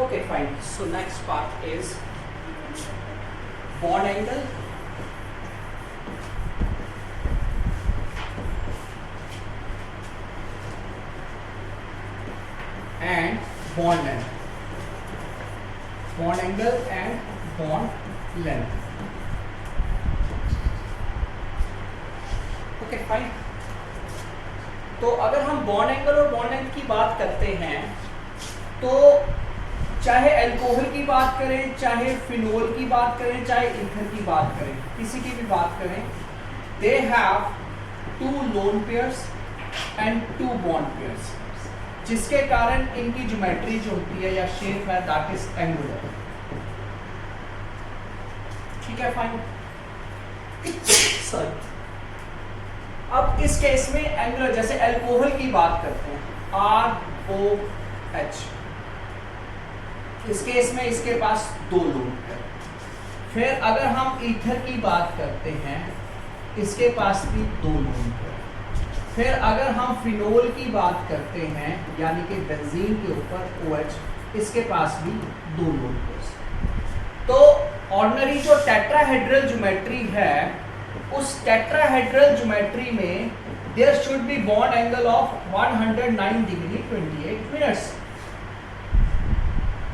Okay, fine. So next part is bond angle and bond length. Bond angle and bond length. Okay, fine. तो अगर हम bond angle और bond length की बात करते हैं तो चाहे अल्कोहल की बात करें, चाहे फिनोल की बात करें, चाहे ईथर की बात करें, किसी की भी बात करें, they have 2 lone pairs and 2 bond pairs, जिसके कारण इनकी ज्योमेट्री जो होती है या शेप है दैट इज एंगुलर. ठीक है, फाइन. सॉरी. अब इस केस में एंगुलर, जैसे अल्कोहल की बात करते हैं, ROH, इस केस में इसके पास 2 लोन पेयर. फिर अगर हम ईथर की बात करते हैं, इसके पास भी 2 लोन पेयर. फिर अगर हम फिनोल की बात करते हैं, यानी कि बेंजीन के ऊपर OH, इसके पास भी 2 लोन पेयर्स. तो ऑर्डिनरी जो टेट्राहेड्रल ज्योमेट्री है, उस टेट्राहेड्रल ज्योमेट्री में there should be bond angle of 109 degree 28 minutes.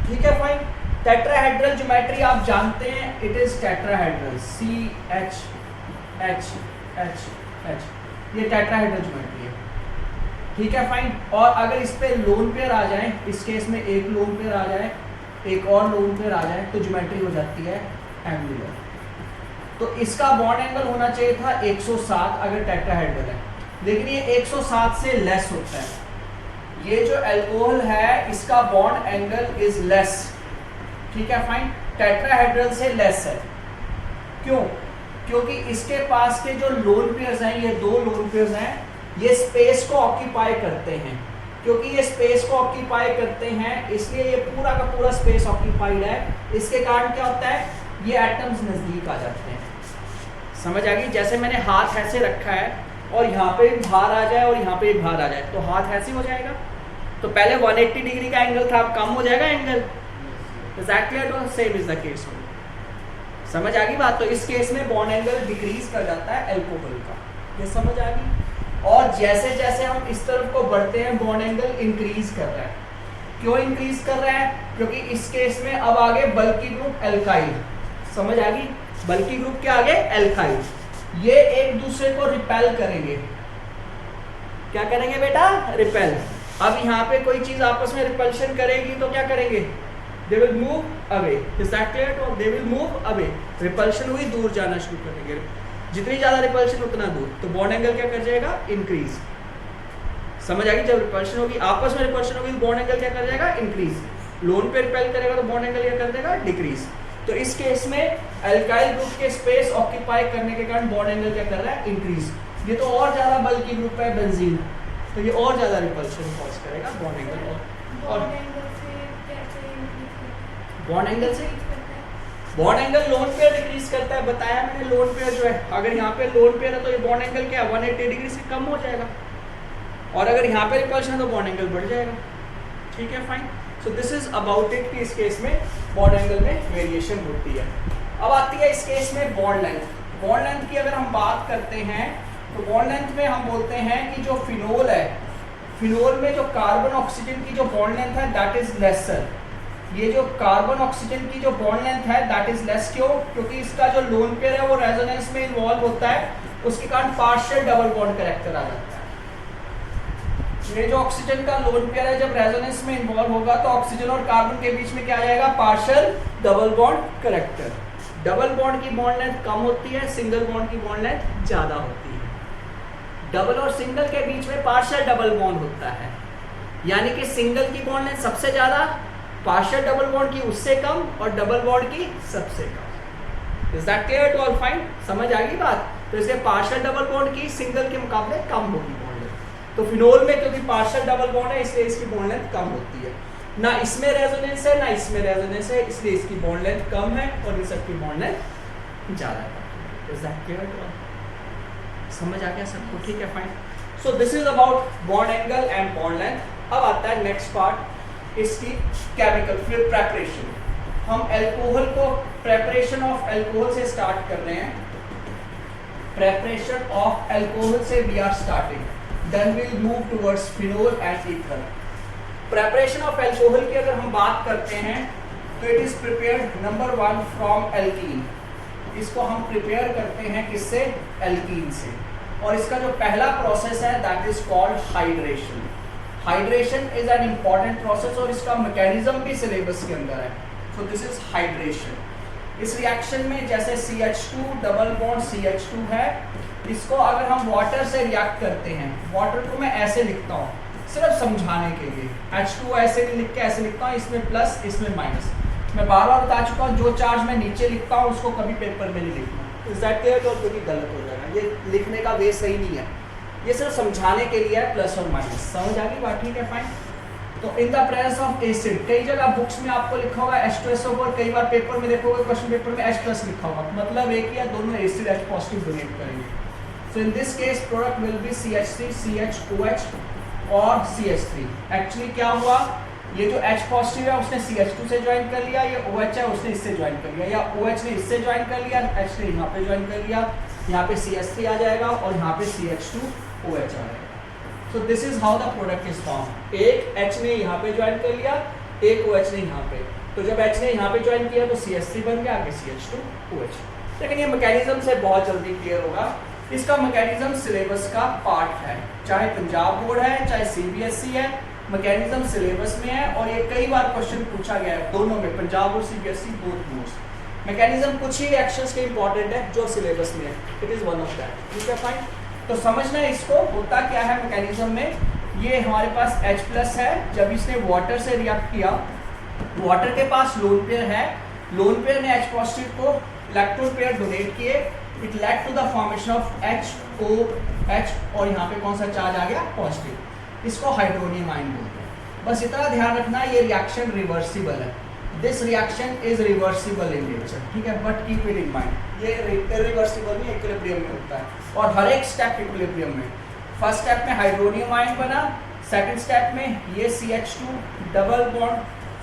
ठीक है, फाइन. टेट्राहेड्रल ज्योमेट्री आप जानते हैं, it is tetrahedral, CH H H H, ये टेट्राहेड्रल ज्योमेट्री है. ठीक है, फाइन. और अगर इस पे लोन पेयर आ जाए, इस केस में एक लोन पेयर आ जाए, एक और लोन पेयर आ जाए, तो ज्योमेट्री हो जाती है एंगुलर. तो इसका बॉन्ड एंगल होना चाहिए था 107 अगर टेट्राहेड्रल है, लेकिन ये 107 से लेस होता है. ये जो अल्कोहल है, इसका बॉन्ड एंगल इज लेस. ठीक है, फाइन. टेट्राहेड्रल से लेस है. क्यों? क्योंकि इसके पास के जो लोन पेयर्स हैं, ये 2 लोन पेयर्स हैं, ये स्पेस को ऑक्यूपाई करते हैं. क्योंकि ये स्पेस को ऑक्यूपाई करते हैं, इसलिए ये पूरा का पूरा स्पेस ऑक्यूपाइड है. इसके कारण क्या होता है, ये एटम्स नजदीक आ जाते हैं. समझ आ गई? जैसे मैंने हाथ ऐसे रखा है और यहाँ पे बाहर आ जाए और यहाँ पे बाहर आ जाए, तो हाथ ऐसे हो जाएगा. तो पहले 180 डिग्री का एंगल था, अब कम हो जाएगा angle. Exactly same is the case. समझ आ गई बात? तो इस केस में बॉन्ड एंगल डिक्रीज कर जाता है अल्कोहल का. ये समझ आ गई? और जैसे जैसे हम इस तरफ को बढ़ते हैं, बॉन्ड एंगल इंक्रीज कर रहा है. क्यों इंक्रीज कर रहा है? क्योंकि इस केस में अब आगे बल्की ग्रुप एल्काइल. समझ आ गई? बल्की ग्रुप के आगे एल्काइल, ये एक दूसरे को रिपेल करेंगे. क्या करेंगे बेटा? रिपेल. अब यहाँ पे कोई चीज आपस में रिपल्शन करेगी तो क्या करेंगे? They will move away. Is that clear? तो they will move away. Repulsion हुई, दूर जाना शुरू करेंगे. जितनी ज्यादा रिपल्शन उतना दूर. तो बॉन्ड एंगल क्या कर जाएगा? इंक्रीज. समझ आ गई? जब रिपल्शन होगी, आपस में रिपल्शन होगी, बॉन्ड एंगल क्या कर जाएगा? इंक्रीज. लोन पे रिपेल करेगा तो बॉन्ड एंगल क्या कर देगा? डिक्रीज. तो इस केस में अल्काइल ग्रुप के स्पेस ऑक्यूपाई करने के कारण बॉन्ड एंगल क्या कर रहा है? इंक्रीज. ये तो और ज्यादा बल्की ग्रुप है बेंजीन, तो ये और ज्यादा रिपल्शन कॉज करेगा बॉन्ड एंगल. और बॉन्ड एंगल से bond angle lone pair decrease करता है. बताया मैंने, लोन पेयर जो है, अगर यहाँ पे लोन पेयर है तो ये बॉन्ड एंगल क्या है? 180 डिग्री से कम हो जाएगा. और अगर यहाँ पे रिपल्शन है तो बॉन्ड एंगल बढ़ जाएगा. ठीक है, fine. So this is about it कि इस केस में बॉन्ड एंगल में वेरिएशन होती है. अब आती है इस केस में बॉन्ड लेंथ. बॉन्ड लेंथ की अगर हम बात करते हैं तो बॉन्ड लेंथ में हम बोलते हैं कि जो फिनोल है, फिनोल में जो कार्बन ऑक्सीजन की जो बॉन्ड लेंथ है दैट इज लेसर. ये जो कार्बन ऑक्सीजन की जो बॉन्ड लेंथ है दैट इज लेस. क्यों? क्योंकि इसका जो लोन पेयर है वो रेजोनेंस में इन्वॉल्व होता है, उसके कारण पार्शियल डबल बॉन्ड कैरेक्टर आ जाता है. ये जो ऑक्सीजन का लोन पेयर है, जब रेजोनेंस में इन्वॉल्व होगा तो ऑक्सीजन और कार्बन के बीच में क्या आ जाएगा? Partial double bond character. Double bond की बॉन्ड लेंथ कम होती है, सिंगल बॉन्ड की बॉन्ड लेंथ ज्यादा होती है. डबल और सिंगल के बीच में पार्शियल डबल बॉन्ड होता है, यानी कि सिंगल की बॉन्ड लेंथ सबसे ज्यादा, पार्शियल डबल बॉन्ड की उससे कम, और डबल बॉन्ड की सबसे कम. Is that clear to all? Fine. समझ आ गई बात? तो इसलिए पार्शियल डबल बॉन्ड की सिंगल के मुकाबले कम होगी. तो फिनोल में क्योंकि पार्शियल डबल बॉन्ड है, इसलिए इसकी बॉन्ड लेंथ कम होती है. ना इसमें रेजोनेंस है ना इसमें रेजोनेंस है, इसलिए इसकी बॉन्ड लेंथ कम है और इन सबकी बॉन्ड लेंथ ज्यादा है. Is that clear to all? समझ आ गया सबको? ठीक है, fine. So this is about bond angle and bond length. अब आता है नेक्स्ट पार्ट इसकी केमिकल फिर प्रेपरेशन। हम एल्कोहल को प्रेपरेशन ऑफ एल्कोहल से स्टार्ट कर रहे हैं, प्रेपरेशन ऑफ एल्कोहल से we are starting, then we move towards phenol and ether. Preparation of alcohol की अगर हम बात करते हैं तो it is prepared number 1 from alkene. इसको हम प्रिपेयर करते हैं किससे? एल्कीन से। और इसका जो पहला प्रोसेस है that is called hydration. Hydration is an important process और इसका मैकेनिज्म भी सिलेबस के अंदर है। सो दिस इज हाइड्रेशन। इस रिएक्शन में जैसे CH2 डबल बॉन्ड CH2 है, इसको अगर हम वाटर से रिएक्ट करते हैं, वाटर को मैं ऐसे लिखता हूँ सिर्फ समझाने के लिए, H2 ऐसे नहीं लिख के ऐसे लिखता हूँ, इसमें प्लस इसमें माइनस। मैं बार बार बता चुका हूँ जो चार्ज मैं नीचे लिखता हूँ उसको कभी पेपर में नहीं लिखना, इज दैट क्लियर? तो क्योंकि गलत हो जाएगा, ये लिखने का वे सही नहीं है, ये सिर्फ समझाने के लिए है, प्लस और माइनस। समझ आ गई बात? ठीक है, फाइन। तो इन द प्रेजेंस ऑफ एसिड, कई जगह बुक्स में आपको लिखा होगा H2SO और कई बार पेपर में देखोगे क्वेश्चन पेपर में H+ लिखा होगा, मतलब एक या दोनों एसिड H पॉजिटिव डोनेट करेंगे। So in this case product will be CH3 CHOH और CH3। एक्चुअली क्या हुआ, ये जो H पॉजिटिव है उसने CH2 से ज्वाइन कर लिया, ये OH है उसने इससे ज्वाइन कर लिया, या OH ने इससे ज्वाइन कर लिया, H ने यहाँ पे ज्वाइन कर लिया, यहाँ पे CH3 आ जाएगा और यहाँ पे CH2OH आ जाएगा। So this is how the product is formed। एक H ने यहाँ पे ज्वाइन कर लिया, एक OH ने यहाँ पे, तो जब H ने यहाँ पे ज्वाइन किया तो CH3 बन गया, आगे CH2OH। लेकिन ये मैकेनिज्म से बहुत जल्दी क्लियर होगा। इसका मैकेनिज्म सिलेबस का पार्ट है, चाहे पंजाब बोर्ड है चाहे CBSE है, मैकेनिज्म सिलेबस में है और ये कई बार क्वेश्चन पूछा गया है दोनों में, पंजाब और CBSE बोथ बोर्ड्स। मैकेनिज्म कुछ ही रिएक्शंस के इंपॉर्टेंट है जो सिलेबस में है, it is one of that. ठीक है, फाइन। तो समझना है इसको, होता क्या है मैकेनिज्म में, ये हमारे पास H+ है, जब इसने वाटर से रिएक्ट किया, वाटर के पास लोन पेयर है, लोन पेयर ने H पॉजिटिव को इलेक्ट्रॉन पेयर डोनेट किए, it led to the formation of HOH और यहाँ पे कौन सा चार्ज आ गया? पॉजिटिव। इसको हाइड्रोनियम आयन बोलते हैं। बस इतना ध्यान रखना, ये रिएक्शन रिवर्सिबल है, this reaction is reversible in nature, ठीक है, but keep it in mind, ये इरिवर्सिबल नहीं, इक्विलिब्रियम में होता है और हर एक स्टेप इक्विलिब्रियम में। फर्स्ट स्टेप में हाइड्रोनियम आयन बना, सेकंड स्टेप में ये CH2 डबल बॉन्ड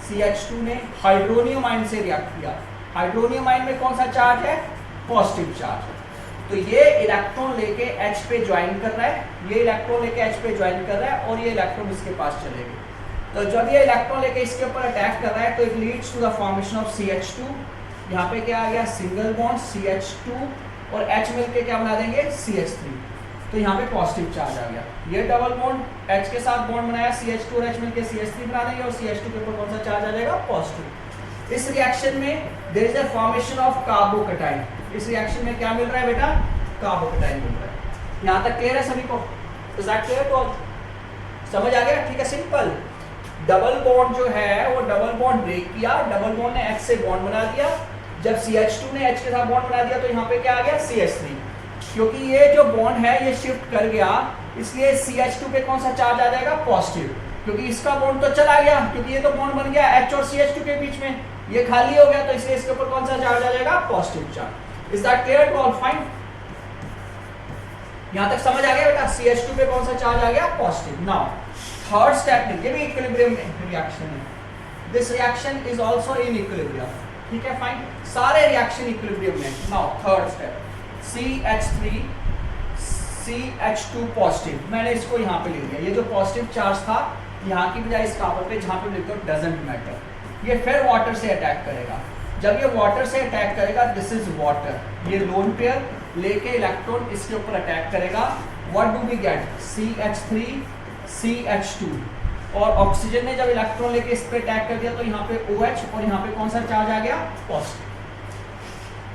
CH2 ने हाइड्रोनियम आयन से रिएक्ट किया, हाइड्रोनियम आयन में कौन सा चार्ज है? Positive charge. तो ये इलेक्ट्रॉन लेके H पे ज्वाइन कर रहा है, ये इलेक्ट्रॉन लेके H पे ज्वाइन कर रहा है और ये इलेक्ट्रॉन इसके पास चलेंगे। तो जब ये इलेक्ट्रॉन लेके इसके ऊपर अटैक कर रहा है तो it leads to the formation of CH2। यहाँ पे क्या आ गया? सिंगल बॉन्ड CH2 और H मिलके क्या बना देंगे? CH3। तो यहाँ पे पॉजिटिव चार्ज आ गया। ये डबल बॉन्ड H के साथ बॉन्ड बनाया, CH2 और H मिलके CH3 बना देंगे और CH2 के ऊपर कौन सा चार्ज आ जाएगा? पॉजिटिव। इस रिएक्शन में there is a formation of carbocation. इस रिएक्शन में क्या मिल रहा है बेटा? कार्बोकटाइन मिल रहा है। यहाँ तक क्लियर है सभी को? Is that clear to all? समझ आ गया? ठीक है, सिंपल। डबल बॉन्ड जो है वो डबल बॉन्ड ब्रेक किया, डबल बॉन्ड ने H से बॉन्ड बना दिया, जब CH2 ने H के साथ बॉन्ड बना दिया तो यहाँ पे क्या आ गया? CH3। क्योंकि ये जो बॉन्ड है ये शिफ्ट कर गया, इसलिए CH2 पे कौन सा चार्ज आ जाएगा? पॉजिटिव, क्योंकि इसका बॉन्ड तो चला गया, क्योंकि ये तो बॉन्ड बन गया H और CH2 के बीच में, ये खाली हो गया, तो इसलिए इसके ऊपर कौन सा चार्ज आ जाएगा? Positive charge. Is that clear to all? Fine. यहाँ तक समझ आ गया बेटा? CH2 पे कौन सा चार्ज आ गया? पॉजिटिव। नाउ थर्ड स्टेप में, ये भी इक्विलिब्रियम रिएक्शन है, this reaction is also in equilibrium. ठीक है, फाइन। सारे रिएक्शन इक्विलिब्रियम में। Now third step, CH3 CH2 positive, मैंने इसको यहाँ पे लिख दिया, ये जो पॉजिटिव चार्ज था यहाँ की बजाय इस कॉपर पे जहाँ पे लिखो डजंट मैटर, ये फिर वाटर से अटैक करेगा। जब ये वाटर से अटैक करेगा, दिस इज वाटर, ये लोन पेयर लेके इलेक्ट्रॉन इसके ऊपर अटैक करेगा। What do we get? CH3 CH2 और ऑक्सीजन ने जब इलेक्ट्रॉन लेके इस पे अटैक कर दिया तो यहाँ पे OH और यहाँ पे कौन सा चार्ज आ गया? Positive.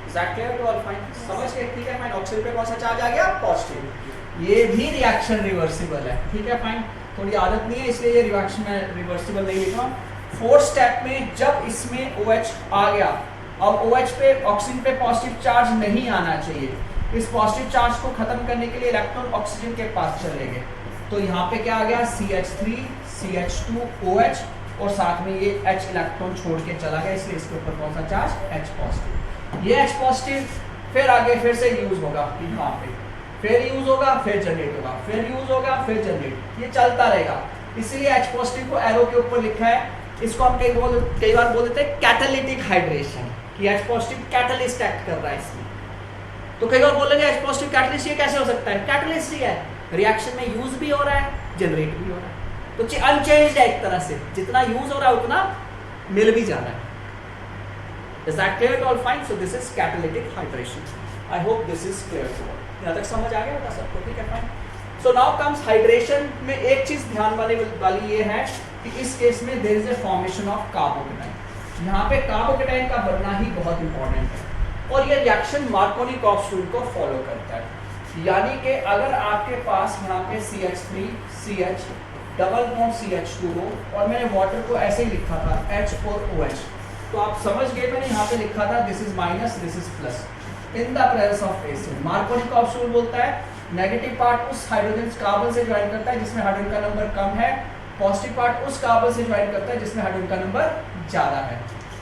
Is that clear to all? Fine. समझ गए? ठीक है, फाइन। ऑक्सीजन पे कौन सा चार्ज आ गया? पॉजिटिव। ये भी रिएक्शन रिवर्सिबल है। ठीक है, फाइन। थोड़ी आदत नहीं है इसलिए ये रिएक्शन में रिवर्सिबल नहीं लिखा। फोर्थ स्टेप में जब इसमें OH आ गया, अब OH पे ऑक्सीजन पे पॉजिटिव चार्ज नहीं आना चाहिए, इस पॉजिटिव चार्ज को खत्म करने के लिए इलेक्ट्रॉन ऑक्सीजन के पास चलेंगे, तो यहाँ पे क्या आ गया? CH3 CH2 OH और साथ में ये H इलेक्ट्रॉन छोड़ के चला गया, इसलिए इसके ऊपर कौन सा चार्ज? H positive. ये H पॉजिटिव फिर आगे फिर से यूज होगा, यहाँ पे फिर यूज होगा, फिर जनरेट होगा, फिर यूज होगा, फिर जनरेट, ये चलता रहेगा। इसीलिए H पॉजिटिव को एरो के ऊपर लिखा है इसको हम कई बार बोल देते हैं कैटालिटिक हाइड्रेशन, कि H पॉजिटिव कैटलिस्ट एक्ट कर रहा है इसमें। तो कई बार बोलेंगे H पॉजिटिव कैटलिस्ट ये कैसे हो सकता है? कैटलिस्ट ही है, रिएक्शन में यूज भी हो रहा है, जनरेट भी हो रहा है, तो अनचेंज्ड है एक तरह से, जितना यूज हो रहा है उतना मिल भी जा रहा है। Is that clear to all? Fine. So this is catalytic hydration. I hope this is clear to all. यहाँ तक समझ आ गया होगा सबको? ठीक है, fine. So now comes hydration में एक चीज ध्यान वाली ये है कि इस केस में there is a formation of carbocation. यहाँ पे कार्बोकेटाइन का बनना ही बहुत इंपॉर्टेंट है, और ये रिएक्शन मार्कोनिकॉफ रूल को फॉलो करता है। यानी कि अगर आपके पास यहाँ पे CH3 CH double bond CH2 हो, और मैंने वाटर को ऐसे ही लिखा था H और OH, तो आप समझ गए मैंने यहाँ पे लिखा था this is minus this is plus in the presence of acid. Markovnikov rule बोलता है नेगेटिव पार्ट उस हाइड्रोजन कार्बन से ज्वाइन करता है जिसमें हाइड्रोजन का नंबर कम है, पॉजिटिव पार्ट उस कार्बन से ज्वाइन करता है जिसमें हाइड्रोजन का नंबर ज्यादा है।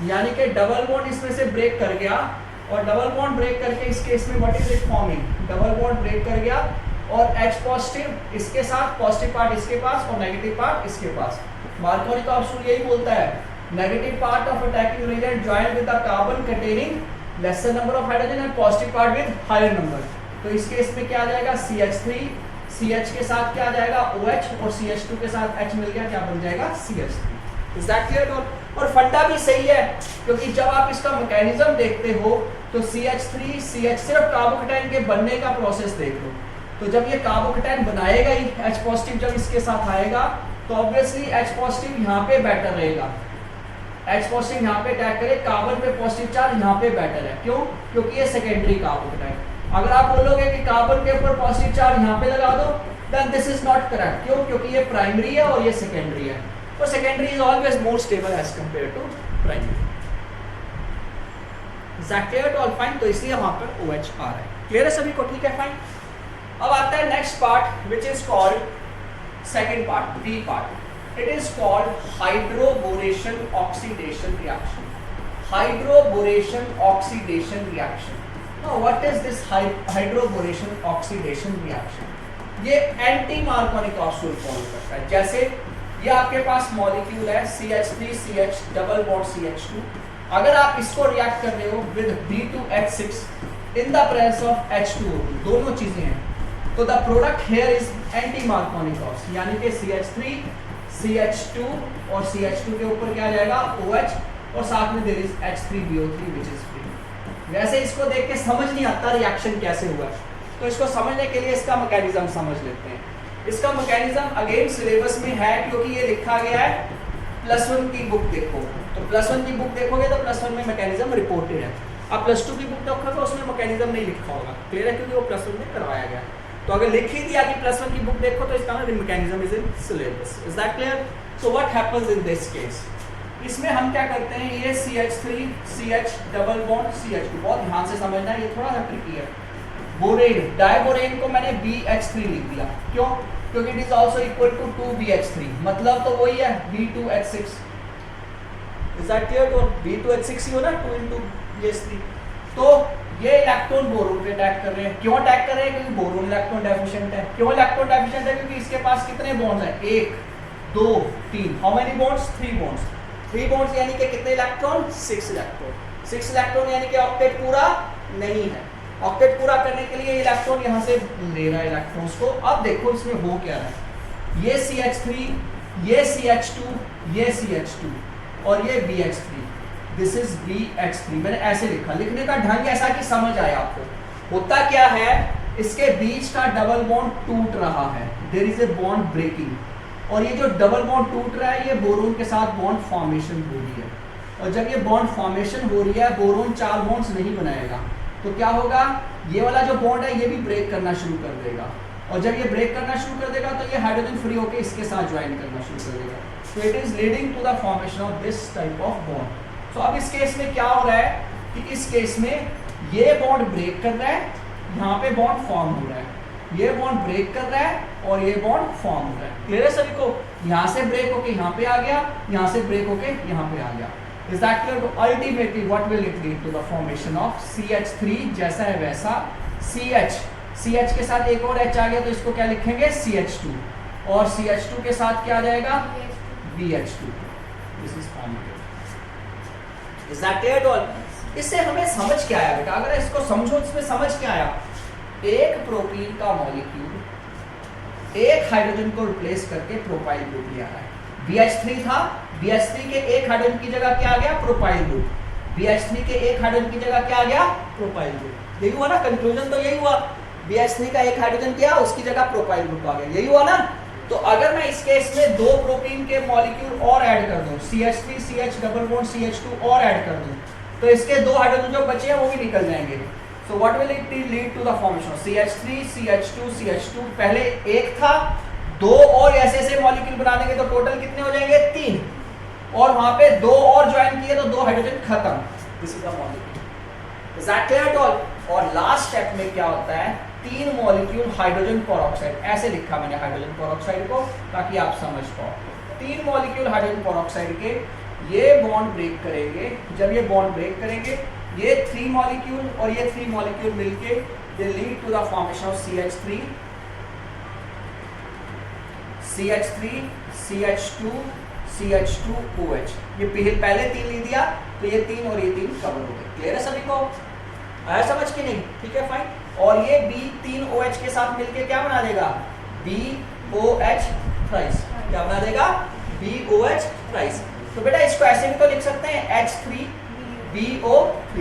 यानी कि डबल बॉन्ड इसमें से ब्रेक कर गया, और डबल बॉन्ड ब्रेक करके इस केस में what is it forming, double bond break कर गया, और H पॉजिटिव इसके साथ, पॉजिटिव पार्ट इसके पास और नेगेटिव पार्ट इसके पास। मार्कोनिकॉफ रूल यही बोलता है negative part of attacking reagent join with the carbon containing lesser number of hydrogen and positive part with higher number. तो इस केस में क्या आ जाएगा CH3 CH के साथ क्या आ जाएगा OH, और CH2 के साथ H मिल गया, क्या बन जाएगा CH3। Is that clear? और फंडा भी सही है, क्योंकि जब आप इसका मैकेनिज्म देखते हो तो CH3 CH सिर्फ कार्बोकेटाइन के बनने का प्रोसेस देख लो, तो जब ये कार्बोकेटाइन बनाएगा ही H पॉजिटिव जब इसके साथ आएगा तो ऑब्वियसली H पॉजिटिव यहाँ पे बेटर रहेगा, H पॉजिटिव यहाँ पे अटैक करे, कार्बन पे पॉजिटिव चार्ज यहाँ पे बेटर है। क्यों? क्योंकि ये सेकेंडरी कार्बोकेटाइन। अगर आप बोलोगे कि कार्बन के ऊपर पॉजिटिव चार्ज यहाँ पे लगा दो, then this is not correct. क्यों? क्योंकि ये प्राइमरी है और ये सेकेंडरी है, और secondary is always more stable as compare to primary. Is that clear to all? Fine. तो इसलिए वहां पर OH आ रहा है। क्लियर है सभी को? ठीक है, फाइन। अब आता है next part which is called second part, B part. It is called hydroboration oxidation reaction. Hydroboration oxidation reaction. Now, what is this hydroboration oxidation reaction? ये एंटी मार्कोनिकॉफ रूल फॉलो करता है। जैसे ये आपके पास मॉलिक्यूल है CH3 CH double bond CH2, अगर आप इसको रिएक्ट कर रहे हो with B2H6 in the presence of H2O, दोनों चीजें हैं, तो the product here is anti Markovnikov, यानी कि CH3 CH2 और CH2 के ऊपर क्या आ जाएगा OH, और साथ में there is H3BO3 which is free. वैसे इसको देख के समझ नहीं आता रिएक्शन कैसे हुआ, तो इसको समझने के लिए इसका मैकेनिज्म समझ लेते हैं। इसका मैकेनिज्म अगेन सिलेबस में है, क्योंकि ये लिखा गया है +1 की बुक देखो, तो +1 की बुक देखोगे तो +1 में मैकेनिज्म रिपोर्टेड है। अब +2 की बुक देखोगे तो उसमें मैकेनिज्म नहीं लिखा होगा। क्लियर है? क्योंकि वो +1 में करवाया गया। तो अगर लिख ही दिया कि +1 की बुक देखो तो इसका मतलब mechanism is in syllabus. Is that clear? So what happens in this case, इसमें हम क्या करते हैं, ये CH3 CH double bond CH2, बहुत ध्यान से समझना है, ये थोड़ा सा ट्रिकी है। बोरेन, डाइबोरेन को मैंने BH3 लिख दिया। क्यों? क्योंकि it is also equal to 2BH3, मतलब तो वही है B2H6। Is that clear? तो B2H6 ही हो ना, 2 into BH3। तो ये इलेक्ट्रॉन बोरोन पे अटैक कर रहे हैं। क्यों अटैक कर रहे हैं? क्योंकि बोरोन इलेक्ट्रॉन डेफिशिएंट है। क्यों इलेक्ट्रॉन डेफिशिएंट है? क्योंकि इसके पास कितने बॉन्ड्स हैं, 1 2 3। How many bonds? 3 bonds. 3 bonds यानी कि कितने इलेक्ट्रॉन? 6 इलेक्ट्रॉन। 6 इलेक्ट्रॉन यानी कि ऑक्टेट पूरा नहीं है। ऑक्टेट पूरा करने के लिए इलेक्ट्रॉन यहाँ से ले रहा है इलेक्ट्रॉन्स को। अब देखो इसमें हो क्या रहा है, ये CH3, ये CH2, ये CH2 और ये BH3, दिस इज BH3। मैंने ऐसे लिखा, लिखने का ढंग ऐसा कि समझ आए आपको। होता क्या है, इसके बीच का डबल बॉन्ड टूट रहा है, there is a bond breaking, और ये जो डबल बॉन्ड टूट रहा है ये बोरोन के साथ बॉन्ड फॉर्मेशन हो रही है, और जब ये बॉन्ड फॉर्मेशन हो रही है बोरोन 4 बॉन्ड्स नहीं बनाएगा, तो क्या होगा, ये वाला जो बॉन्ड है ये भी ब्रेक करना शुरू कर देगा, और जब ये ब्रेक करना शुरू कर देगा तो ये हाइड्रोजन फ्री होकर इसके साथ ज्वाइन करना शुरू कर देगा। तो it is leading to the formation of this type of bond. तो अब इस केस में क्या हो रहा है कि इस केस में ये बॉन्ड ब्रेक कर रहा है, यहाँ पे बॉन्ड फॉर्म हो रहा है, ये बॉन्ड ब्रेक कर रहा है और ये बॉन्ड फॉर्म हो रहा है। क्लियर है सभी को? यहाँ से ब्रेक होके यहाँ पे आ गया, यहाँ से ब्रेक होके यहाँ पे आ गया। Is that clear? तो ultimately what will it lead to the formation of CH3 जैसा है वैसा CH के साथ एक और H आ गया तो इसको क्या लिखेंगे, CH2, और CH2 के साथ क्या आ जाएगा, BH2। दिस इज फॉर्म के। Is that clear to all? इससे हमें समझ क्या आया बेटा, अगर इसको समझो, इसमें समझ क्या आया, एक प्रोटीन का मॉलिक्यूल एक हाइड्रोजन को रिप्लेस करके प्रोपाइल ग्रुप ले आ रहा है। BH3 था, BH3 के एक हाइड्रोजन की जगह क्या आ गया, प्रोपाइल ग्रुप। BH3 के एक हाइड्रोजन की जगह क्या आ गया, प्रोपाइल ग्रुप। यही हुआ ना, कंक्लूजन तो यही हुआ, BH3 का एक हाइड्रोजन किया, उसकी जगह प्रोपाइल ग्रुप आ गया, यही हुआ ना। तो अगर मैं इस केस में दो प्रोटीन के मॉलिक्यूल और ऐड कर दूं, CH3 CH double bond CH2 और ऐड कर दूं, तो इसके दो हाइड्रोजन जो बचे हैं वो भी निकल जाएंगे। So what will it lead to the formation of CH3 CH2 CH2। पहले एक था, दो और ऐसे ऐसे मॉलिक्यूल बना देंगे तो टोटल कितने हो जाएंगे, 3, और वहां पे दो और ज्वाइन किए तो दो हाइड्रोजन खत्म। This is the molecule. Is that clear at all? और लास्ट स्टेप में क्या होता है, 3 मॉलिक्यूल हाइड्रोजन पेरोक्साइड, ऐसे लिखा मैंने हाइड्रोजन पेरोक्साइड को ताकि आप समझ पाओ। 3 मॉलिक्यूल हाइड्रोजन पेरोक्साइड के ये बॉन्ड ब्रेक करेंगे। जब ये बॉन्ड ब्रेक करेंगे, ये 3 मॉलिक्यूल और ये 3 मॉलिक्यूल मिलके they lead to the formation of CH3 CH2 CH2OH। ये पहले 3 लिख दिया तो ये 3 और ये 3 कवर हो गए। क्लियर है सभी को? आया समझ के नहीं? ठीक है फाइन। और ये B3OH के साथ मिलके क्या बना देगा, BOH थ्राइस। क्या बना देगा, BOH थ्राइस। तो बेटा इसको ऐसे भी तो लिख सकते हैं H3BO3,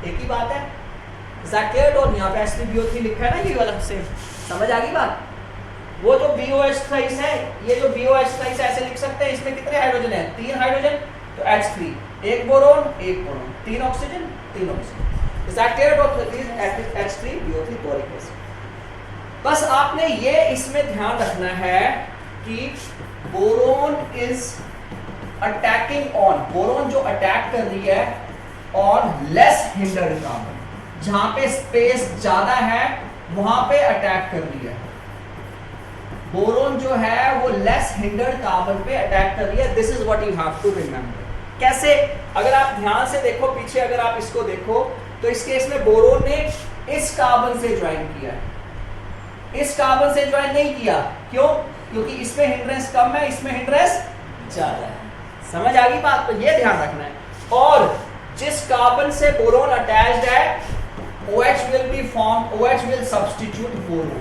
एक ही बात है। और यहाँ पे H3BO3 लिखा है ना, ये वाला सेम। समझ आ गई बात? वो जो BOH थ्राइस है, ये जो BOH थ्राइस ऐसे लिख सकते हैं, इसमें कितने हाइड्रोजन है, 3 हाइड्रोजन, तो H3, एक boron, 3 oxygen, 3 oxygen. Is that clear? H3BO3 boric acid. बस आपने ये इसमें ध्यान रखना है कि boron is attacking on, boron जो अटैक कर रही है ऑन लेस हिंडर्ड कार्बन, जहां पे स्पेस ज्यादा है वहां पे अटैक कर रही है। बोरोन जो है वो लेस हिंडर्ड कार्बन पे अटैक कर रही है। This is what you have to remember. कैसे? अगर आप ध्यान से देखो पीछे, अगर आप इसको देखो तो इस केस में बोरोन ने इस कार्बन से ज्वाइन किया है, इस कार्बन से ज्वाइन नहीं किया। क्यों? क्योंकि इसमें हिंड्रेंस कम है, इसमें हिंड्रेंस ज्यादा है। समझ आ गई बात? तो ये ध्यान रखना है। और जिस कार्बन से बोरोन अटैच्ड है, OH will be formed, OH will substitute boron,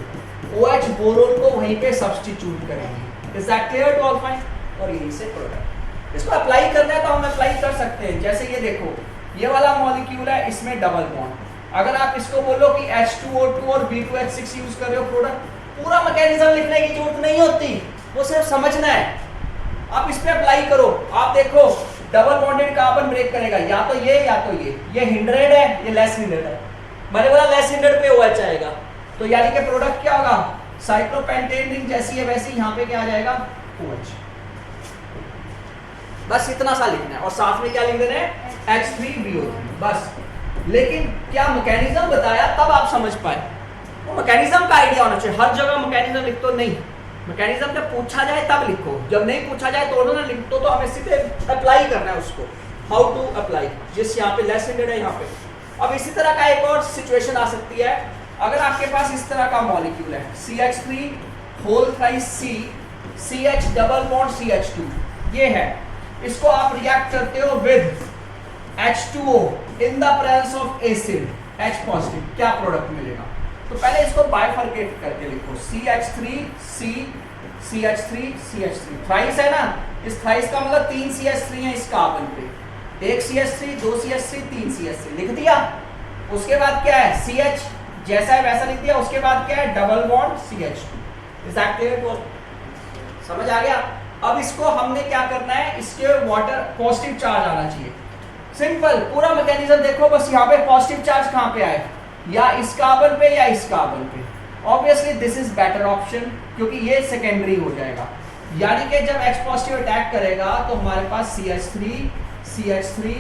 OH boron को वहीं पे सब्स्टिट्यूट करेंगे। Is that clear to all fine? और यहीं से प्रोडक्ट, इसको अप्लाई करना है तो हम अप्लाई कर सकते हैं। जैसे ये देखो, ये वाला मॉलिक्यूल है, इसमें डबल बॉन्ड। अगर आप इसको बोलो कि H2O2 और B2H6 यूज कर रहे हो प्रोडक्ट, पूरा मैकेनिज्म लिखने की जरूरत नहीं होती, वो सिर्फ समझना है। आप इस पे अप्लाई करो, आप देखो डबल बॉन्डेड कार्बन ब्रेक करेगा, या तो ये हिंड्रेड है, ये लेस हिंड्रेड है। मैंने बोला लेस हिंड्रेड पे OH आएगा, तो यानी कि प्रोडक्ट क्या होगा, साइक्लोपेंटेन रिंग जैसी है वैसी यहाँ पे क्या आ जाएगा, OH। बस इतना सा लिखना है और साथ में क्या लिख देना है, H3BO3 बस। लेकिन क्या मैकेनिज्म बताया तब आप समझ पाए, वो मैकेनिज्म का आइडिया होना चाहिए। हर जगह मैकेनिज्म लिख तो नहीं, मैकेनिज्म जब पूछा जाए तब लिखो, जब नहीं पूछा जाए तो ना लिख तो हमें सीधे अप्लाई करना है उसको। हाउ टू अप्लाई, जिस यहाँ पे लेस हिंडेड है यहाँ पे। अब इसी तरह का एक और सिचुएशन आ सकती है, अगर आपके पास इस तरह का मॉलिक्यूल है CH3 whole thrice C CH double bond CH2, ये है, इसको आप रिएक्ट करते हो with H2O in the presence of acid H positive, क्या प्रोडक्ट मिलेगा? तो पहले इसको बाइफरकेट करके लिखो, CH3 C CH3 CH3 thrice है ना, इस थ्राइस का मतलब 3 CH3 है इस कार्बन पे, एक CH3 2 CH3 3 CH3 लिख दिया। उसके बाद क्या है, CH जैसा है वैसा लिख दिया। उसके बाद क्या है, double bond CH2। Is that clear? समझ आ गया? अब इसको हमने क्या करना है, इसके वाटर पॉजिटिव चार्ज आना चाहिए। सिंपल, पूरा मैकेनिज्म देखो, बस यहाँ पे पॉजिटिव चार्ज कहाँ पे आए, या इस कार्बन पे या इस कार्बन पे। Obviously this is better option, क्योंकि ये सेकेंडरी हो जाएगा। यानी कि जब H पॉजिटिव अटैक करेगा तो हमारे पास CH3 CH3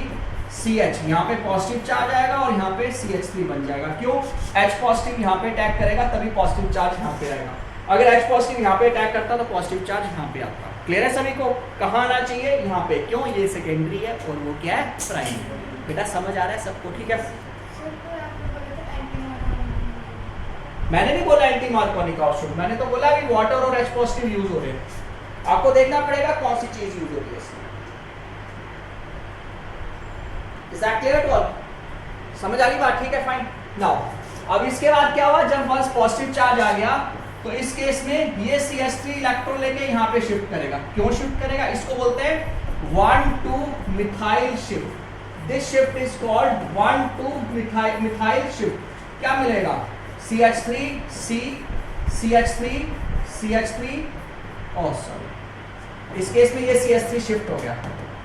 CH, यहाँ पे पॉजिटिव चार्ज आएगा और यहाँ पे CH3 बन जाएगा। क्यों? H पॉजिटिव यहाँ पे अटैक करेगा तभी पॉजिटिव चार्ज यहाँ पे आएगा। अगर H पॉजिटिव यहाँ पे अटैक करता तो पॉजिटिव चार्ज यहाँ पे आता। क्लियर है सभी को? कहाँ आना चाहिए, यहाँ पे। क्यों? ये सेकेंडरी है और वो क्या है, प्राइमरी। बेटा समझ आ रहा है सबको? ठीक है, मैंने नहीं बोला एंटी मार्कोनिक आउटपुट, मैंने तो बोला कि वाटर और H पॉजिटिव यूज हो रहे हैं। आपको देखना पड़ेगा कौन सी चीज यूज हो रही है इसमें। Is that clear to all? समझ आ गई बात? ठीक है, फाइन। नाउ अब इसके बाद क्या हुआ, जब फर्स्ट पॉजिटिव चार्ज आ गया तो इस केस में ये CH3 इलेक्ट्रॉन लेके यहाँ पे शिफ्ट करेगा। क्यों शिफ्ट करेगा? इसको बोलते हैं 1,2 methyl shift. This shift is called 1,2 methyl shift. क्या मिलेगा? CH3 C CH3 CH3 sorry, इस केस में ये CH3 शिफ्ट हो गया।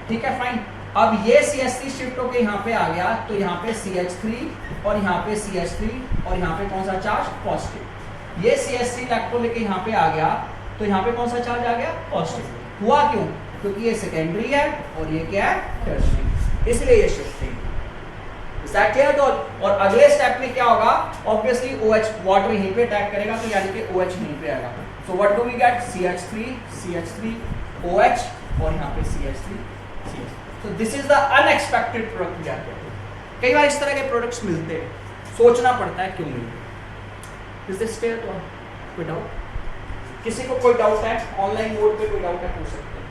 ठीक है, फाइन। अब ये CH3 शिफ्ट होके यहाँ पे आ गया तो यहाँ पे CH3 और यहाँ पे CH3 और यहाँ पे कौन सा चार्ज? पॉजिटिव। ये CH3 इलेक्ट्रॉन लेके यहाँ पे आ गया तो यहाँ पे कौन सा चार्ज आ गया? पॉजिटिव। हुआ क्यों? क्योंकि ये सेकेंडरी है और ये क्या है? टर्शियरी, इसलिए ये शिफ्ट है। Is that clear to all? और अगले स्टेप में क्या होगा? ऑब्वियसली OH वाटर यहीं पे अटैक करेगा तो यानी कि OH यहीं पे आएगा। So what do we get? CH3 CH3 OH और यहाँ पे CH3 CH3। So this is the unexpected product we are getting। कई बार इस तरह के प्रोडक्ट्स मिलते हैं, सोचना पड़ता है क्यों मिलते। Is this clear to all? कोई डाउट? किसी को कोई डाउट है? ऑनलाइन मोड पे कोई डाउट है पूछ सकते हैं।